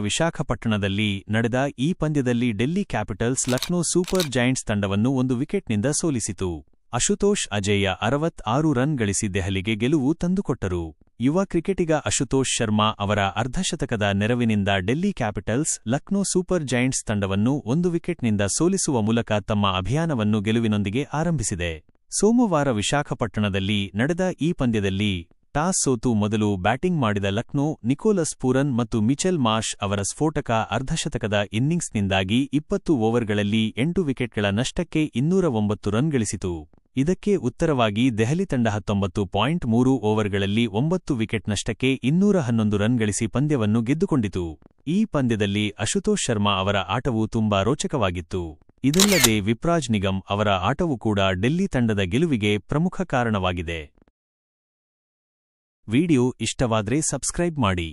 ವಿಶಾಖಪಟ್ಟಣದಲ್ಲಿ ನಡೆದ ಈ ಪಂದ್ಯದಲ್ಲಿ Delhi capitals Lucknow super Giants ತಂಡವನ್ನು 1 ವಿಕೆಟ್ನಿಂದ ಸೋಲಿಸಿತು. ಅಶುತೋಷ್ ಅಜೇಯ 66 ರನ್ ಗಳಿಸಿ ದೆಹಲಿಗೆ ಗೆಲುವು ತಂದುಕೊಟ್ಟರು. ಯುವ ಕ್ರಿಕೆಟಿಗ ಅಶುತೋಷ್ ಶರ್ಮಾ ಅವರ ಅರ್ಧಶತಕದ ನೆರವಿನಿಂದ Delhi capitals Lucknow super Giants ತಂಡವನ್ನು 1 ವಿಕೆಟ್ನಿಂದ ಸೋಲಿಸುವ ಮೂಲಕ ತಮ್ಮ ಅಭಿಯಾನವನ್ನು ಗೆಲುವಿನೊಂದಿಗೆ ಆರಂಭಿಸಿದೆ. ಸೋಮವಾರ ವಿಶಾಖಪಟ್ಟಣದಲ್ಲಿ ನಡೆದ ಈ ಪಂದ್ಯದಲ್ಲಿ ಟಾಸ್ ಸೋತು ಮೊದಲು ಬ್ಯಾಟಿಂಗ್ ಮಾಡಿದ ಲಕ್ನೋ ನಿಕೋಲಸ್ ಪೂರನ್ ಮತ್ತು ಮಿಚೆಲ್ ಮಾರ್ಷ್ ಅವರ ಸ್ಫೋಟಕ ಅರ್ಧಶತಕದ ಇನ್ನಿಂಗ್ಸ್ನಿಂದಾಗಿ 20 ಓವರ್ಗಳಲ್ಲಿ 8 ವಿಕೆಟ್ಗಳ ನಷ್ಟಕ್ಕೆ 209 ರನ್ ಗಳಿಸಿತು. ಇದಕ್ಕೆ ಉತ್ತರವಾಗಿ ದೆಹಲಿ ತಂಡ 19.3 ಓವರ್ಗಳಲ್ಲಿ 9 ವಿಕೆಟ್ ನಷ್ಟಕ್ಕೆ 211 ರನ್ ಗಳಿಸಿ ಪಂದ್ಯವನ್ನು ಗೆದ್ದುಕೊಂಡಿತು. ಈ ಪಂದ್ಯದಲ್ಲಿ ಅಶುತೋಷ್ ಶರ್ಮಾ ಅವರ ಆಟವು ತುಂಬಾ ರೋಚಕವಾಗಿತ್ತು. ಇದಲ್ಲದೆ ವಿಪ್ರಾಜ್ ನಿಗಮ್ ಅವರ ಆಟವು ಕೂಡ ಡೆಲ್ಲಿ ತಂಡದ ಗೆಲುವಿಗೆ ಪ್ರಮುಖ ಕಾರಣವಾಗಿದೆ. ವಿಡಿಯೋ ಇಷ್ಟವಾದ್ರೆ ಸಬ್ಸ್ಕ್ರೈಬ್ ಮಾಡಿ.